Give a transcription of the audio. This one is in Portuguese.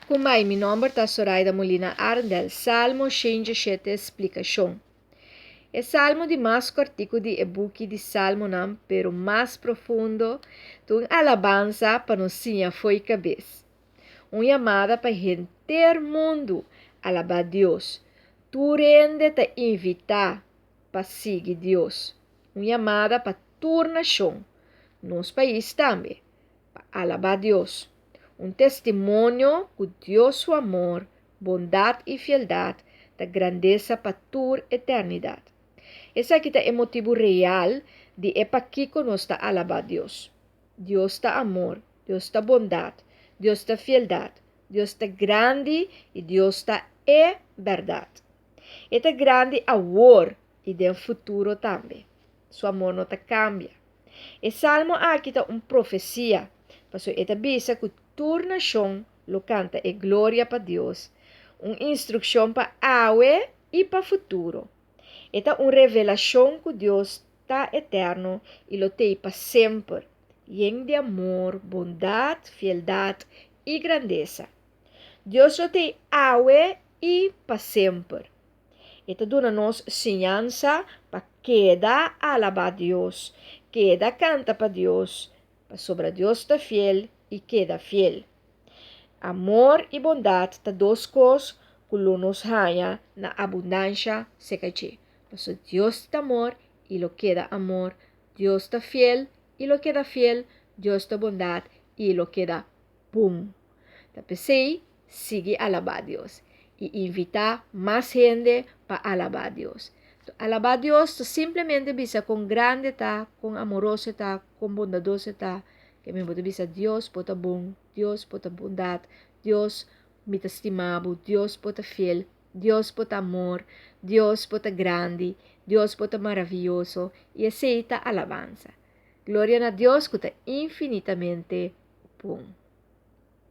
Kumai, mi nome é Soraida Molina Arndel, Salmo 107 explicação. É salmo de mais cortico de e-book de salmo não, pero mais profundo, de alabanza para nos sinha foi cabeça. Uma chamada para o mundo alabar Deus. Tu rende te invitar para seguir Deus. Uma chamada para tua nação, nos país também, para alabar Deus. Testemunho que Deus seu amor, bondade e fieldade, da grandeza para tua eternidade. Esse aqui é o motivo real de aqui que nós está alabar Deus. Deus está amor, Deus está bondade, Deus está fieldade, Deus está grande e Deus está verdade. Está grande agora e no futuro também. Seu amor não te cambia. E salmo aqui é uma profecia. Porque esta bisa que tua nação lo canta e glória para Deus. Uma instrução para awe e para futuro. Esta é uma revelação que Deus está eterno e lo tem para sempre. Lleno de amor, bondade, fieldade e grandeza. Deus lo tem awe e para sempre. Esta dona-nos ensinança para queda alabar Deus, queda canta para Deus, para sobre Deus está fiel e queda fiel. Amor e bondade tá duas coisas que nos ganha na abundância secache. Porque Deus está amor e lo queda amor, Deus está fiel e lo queda fiel, Deus está bondade e lo queda bom. Então, sigue alabar Deus e invitar mais gente para alabar Deus. Alabar Deus simplesmente bisa com grande tá, com amoroso tá, com bondadoso tá, que me pode bisa Deus pode bom, Deus pode bondade, Deus me estimado, Deus pode fiel, Deus pode amor, Deus pode grande, Deus pode maravilhoso e aceita alabanza. Glória a Deus que está infinitamente bom.